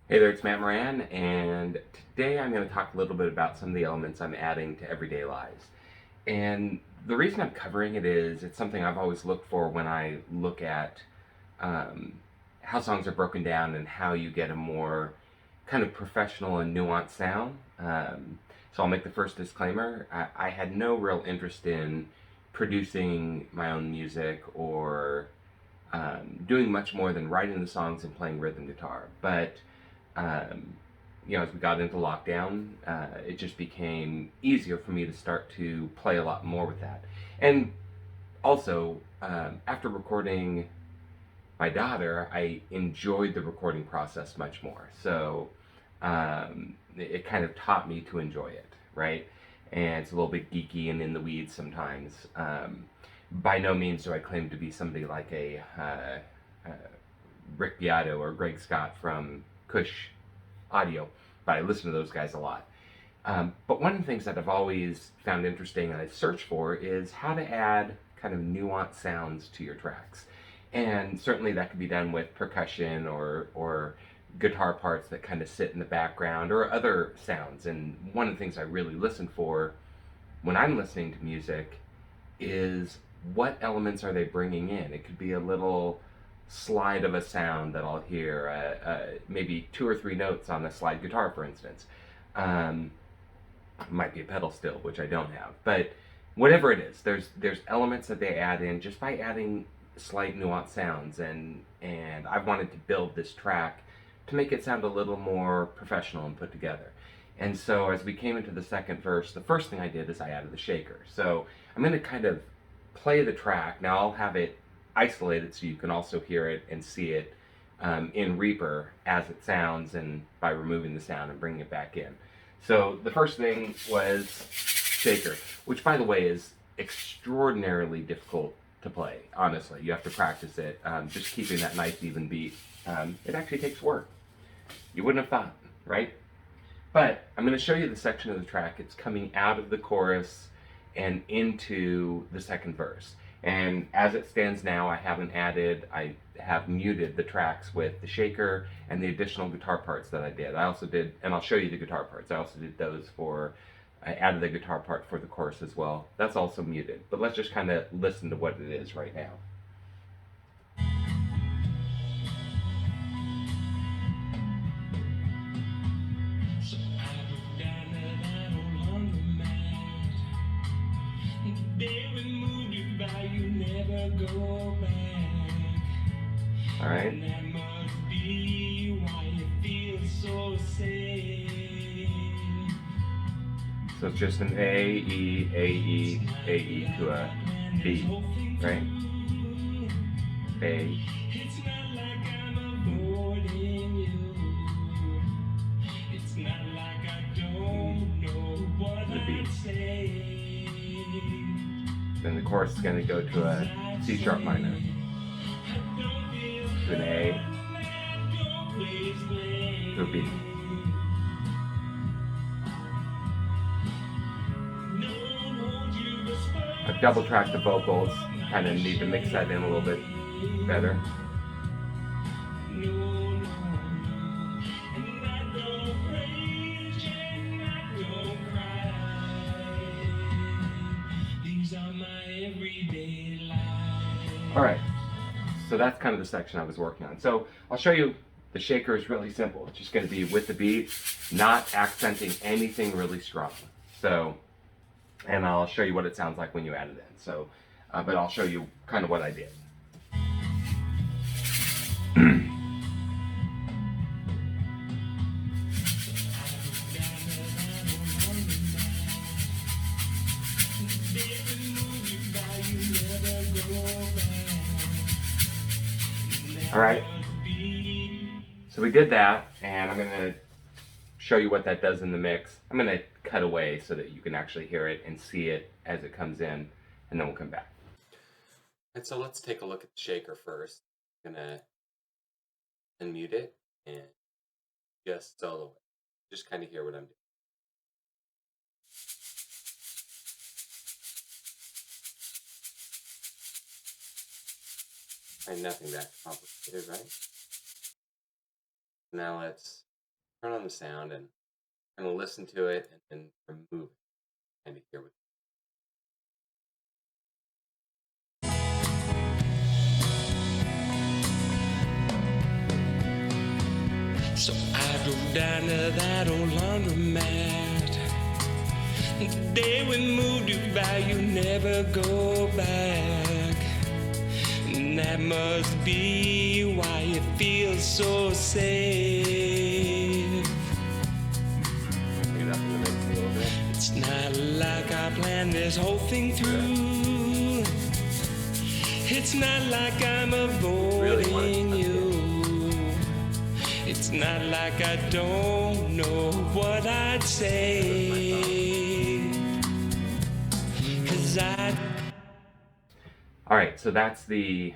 Hey there, it's Matt Moran, and today I'm going to talk a little bit about some of the elements I'm adding to everyday lives. And the reason I'm covering it is it's something I've always looked for when I look at um, how songs are broken down and how you get a more kind of professional and nuanced sound. So I'll make the first disclaimer. I had no real interest in producing my own music or doing much more than writing the songs and playing rhythm guitar. But um, as we got into lockdown, it just became easier for me to start to play a lot more with that. And also, after recording my daughter, I enjoyed the recording process much more. So it kind of taught me to enjoy it, right? And it's a little bit geeky and in the weeds sometimes. By no means do I claim to be somebody like a Rick Beato or Greg Scott from Cush Audio, but I listen to those guys a lot. But one of the things that I've always found interesting and I've searched for is how to add kind of nuanced sounds to your tracks. And certainly that can be done with percussion or guitar parts that kind of sit in the background or other sounds. And one of the things I really listen for when I'm listening to music is what elements are they bringing in? It could be a little slide of a sound that I'll hear, maybe two or three notes on a slide guitar, for instance. Um, Might be a pedal still, which I don't have, but whatever it is, there's elements that they add in just by adding slight nuanced sounds, and I've wanted to build this track to make it sound a little more professional and put together. And so as we came into the second verse, the first thing I did is I added the shaker. So I'm going to kind of play the track. Now I'll have it isolated so you can also hear it and see it in Reaper as it sounds, and by removing the sound and bringing it back in. So the first thing was shaker, which by the way is extraordinarily difficult to play. Honestly, you have to practice it. Just keeping that nice even beat. It actually takes work. You wouldn't have thought, right? But I'm going to show you the section of the track. It's coming out of the chorus and into the second verse. And as it stands now, I have muted the tracks with the shaker and the additional guitar parts that I did. I also did, and I'll show you the guitar parts. I also did those I added the guitar part for the chorus as well. That's also muted. But let's just kind of listen to what it is right now. All right. So it's just an A, E, A, E, A, E to a B, right? A. The B. Then the chorus is going to go to a C sharp minor, to an A, to a B. I've double tracked the vocals, kind of need to mix that in a little bit better. All right, so that's kind of the section I was working on. So I'll show you. The shaker is really simple. It's just going to be with the beat, not accenting anything really strong. So, and I'll show you what it sounds like when you add it in. So, but I'll show you kind of what I did. All right. So we did that, and I'm going to show you what that does in the mix. I'm going to cut away so that you can actually hear it and see it as it comes in, and then we'll come back. And so let's take a look at the shaker first. I'm going to unmute it and just solo it. Just kind of hear what I'm doing. And nothing that complicated, right? Now let's turn on the sound and kind of listen to it and then remove it. Kind of hear what. So I drove down to that old laundromat. The day we moved you by, you never go back. And that must be why you feel so safe. Bring it up in the mix a little bit. It's not like I planned this whole thing through. It's not like I'm avoiding you. It's not like I don't know what I'd say. 'Cause All right, so that's the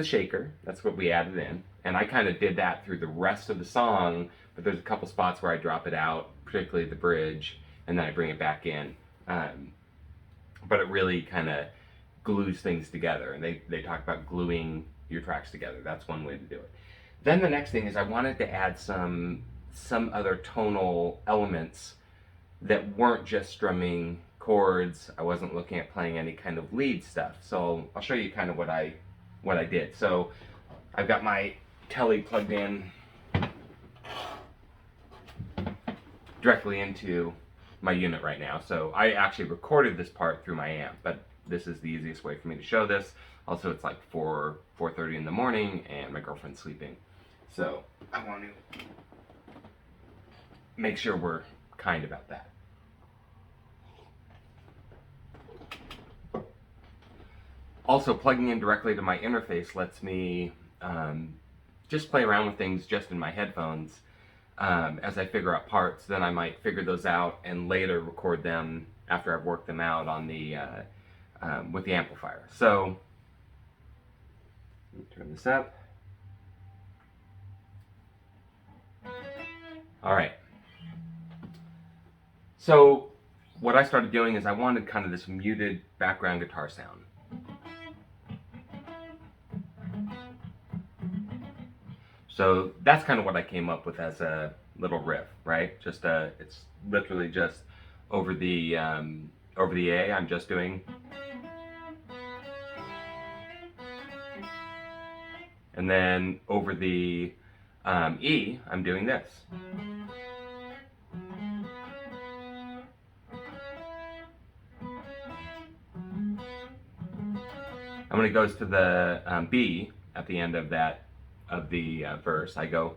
shaker. That's what we added in, and I kind of did that through the rest of the song. But there's a couple spots where I drop it out, particularly the bridge, and then I bring it back in. But it really kind of glues things together, and they talk about gluing your tracks together. That's one way to do it. Then the next thing is I wanted to add some other tonal elements that weren't just strumming chords. I wasn't looking at playing any kind of lead stuff. So I'll show you kind of what I did. So I've got my telly plugged in directly into my unit right now. So I actually recorded this part through my amp, but this is the easiest way for me to show this. Also, it's like 4:30 in the morning and my girlfriend's sleeping. So I want to make sure we're kind about that. Also, plugging in directly to my interface lets me just play around with things just in my headphones as I figure out parts. Then I might figure those out and later record them after I've worked them out on the with the amplifier. So let me turn this up. All right. So what I started doing is I wanted kind of this muted background guitar sound. So that's kind of what I came up with as a little riff, right? Just it's literally just over the A. I'm just doing, and then over the E, I'm doing this. And when it goes to the B at the end of the verse, I go.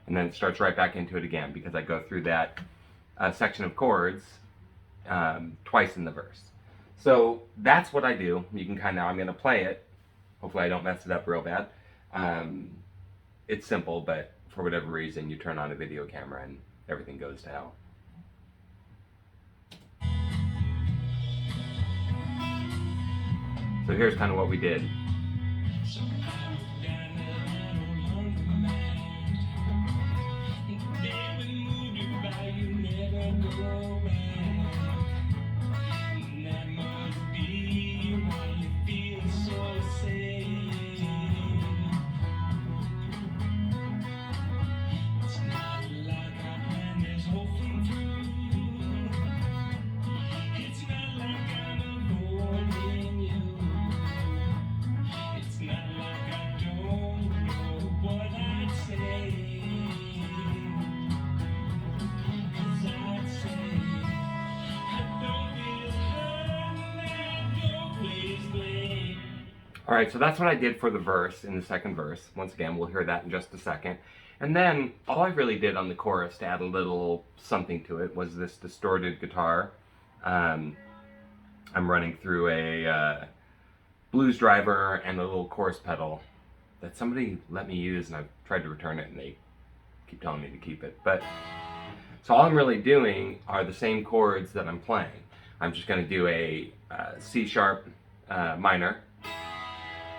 And then it starts right back into it again because I go through that section of chords twice in the verse. So that's what I do. You can kind of, I'm going to play it. Hopefully I don't mess it up real bad. It's simple, but for whatever reason, you turn on a video camera and everything goes to hell. So here's kind of what we did. All right, so that's what I did for the verse in the second verse. Once again, we'll hear that in just a second. And then all I really did on the chorus to add a little something to it was this distorted guitar. I'm running through a blues driver and a little chorus pedal that somebody let me use, and I've tried to return it and they keep telling me to keep it. But so all I'm really doing are the same chords that I'm playing. I'm just going to do a C sharp minor.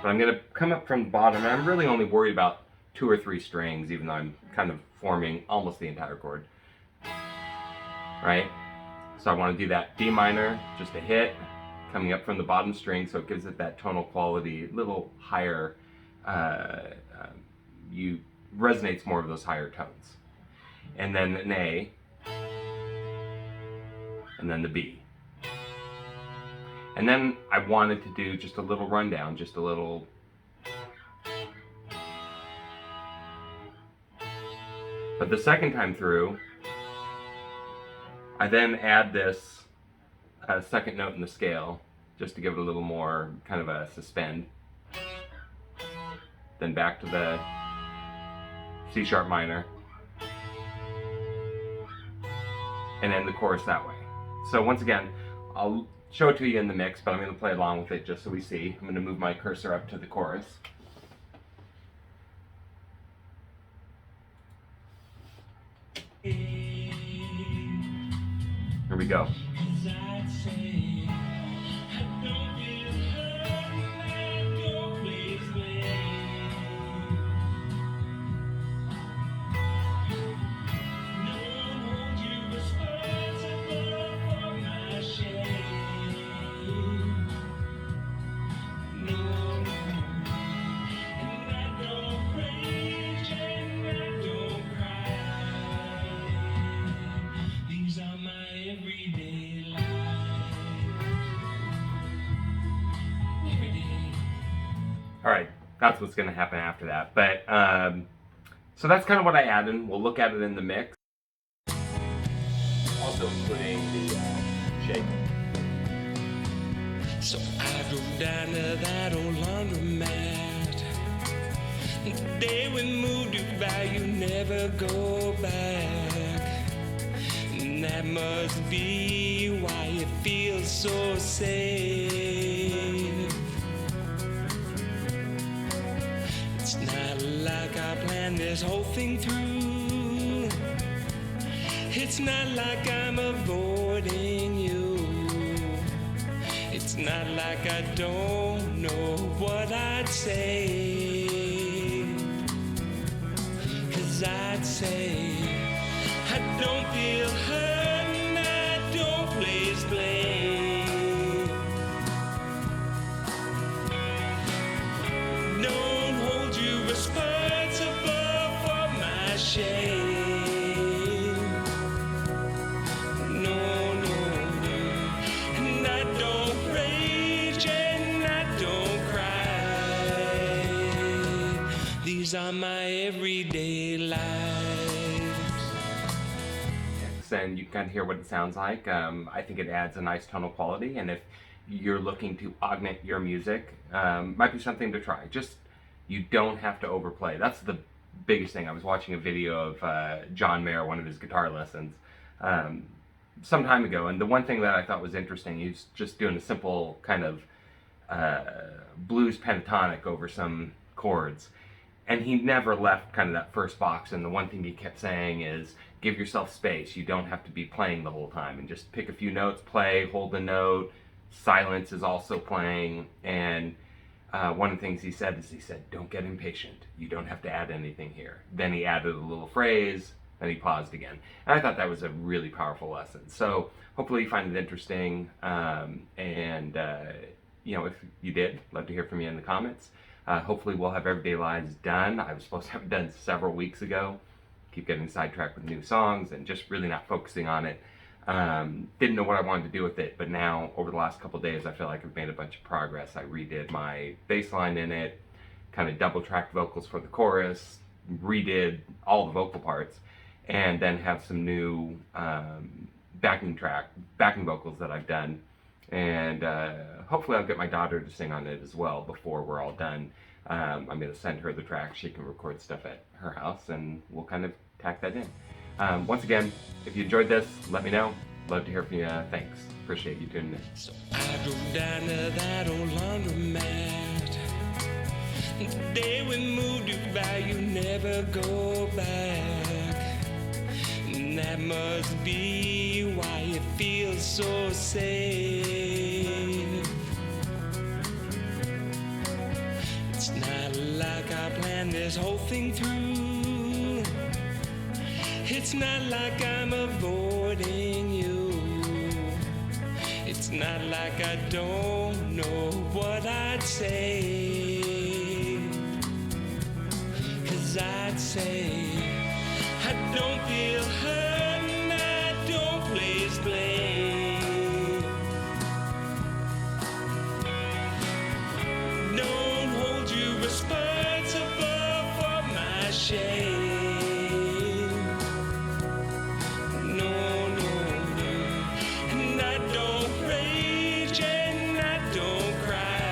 But I'm going to come up from the bottom, and I'm really only worried about 2 or 3 strings, even though I'm kind of forming almost the entire chord. Right? So I want to do that D minor, just a hit, coming up from the bottom string, so it gives it that tonal quality, a little higher, you resonates more of those higher tones. And then an A, and then the B. And then I wanted to do just a little rundown, just a little. But the second time through, I then add this second note in the scale, just to give it a little more kind of a suspend. Then back to the C sharp minor, and end the chorus that way. So once again, I'll show it to you in the mix, but I'm going to play along with it just so we see. I'm going to move my cursor up to the chorus. Here we go. All right, that's what's going to happen after that. But so that's kind of what I added. We'll look at it in the mix, also including the shake. So I drove down to that old laundromat. The day we moved you by, you never go back. And that must be why you feel so safe. It's not like I planned this whole thing through. It's not like I'm avoiding you. It's not like I don't know what I'd say. 'Cause I'd say I don't feel hurt and I don't place blame. Don't hold you responsible for my shame. No, no, no. And I don't rage and I don't cry. These are my everyday lives. And you can kind of hear what it sounds like. I think it adds a nice tonal quality, and if you're looking to augment your music, might be something to try. Just, you don't have to overplay. That's the biggest thing. I was watching a video of John Mayer, one of his guitar lessons, some time ago, and the one thing that I thought was interesting, he was just doing a simple kind of blues pentatonic over some chords, and he never left kind of that first box. And the one thing he kept saying is, give yourself space. You don't have to be playing the whole time, and just pick a few notes, play, hold the note. Silence is also playing. And one of the things he said is, don't get impatient. You don't have to add anything here. Then he added a little phrase, then he paused again. And I thought that was a really powerful lesson. So hopefully you find it interesting. You know, if you did, love to hear from you in the comments. Hopefully we'll have Everyday Lives done. I was supposed to have it done several weeks ago. Keep getting sidetracked with new songs and just really not focusing on it. Didn't know what I wanted to do with it, but now over the last couple days I feel like I've made a bunch of progress. I redid my bass line in it, kind of double tracked vocals for the chorus, redid all the vocal parts, and then have some new backing vocals that I've done. And hopefully I'll get my daughter to sing on it as well before we're all done. I'm going to send her the track. She can record stuff at her house, and we'll kind of tack that in. Once again, if you enjoyed this, let me know. Love to hear from you. Thanks. Appreciate you tuning in. So I drove down to that old laundromat. The day we moved you by, you never go back. And that must be why you feel so safe. It's not like I planned this whole thing through. It's not like I'm avoiding you. It's It's not like I don't know what I'd say, 'cause I'd say I don't feel hurt and I don't place blame. Don't hold you responsible for my shame. No, no, no. And I don't rage and I don't cry.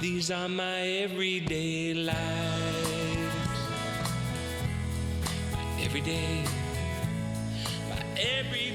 These are my everyday lives. My everyday, my everyday.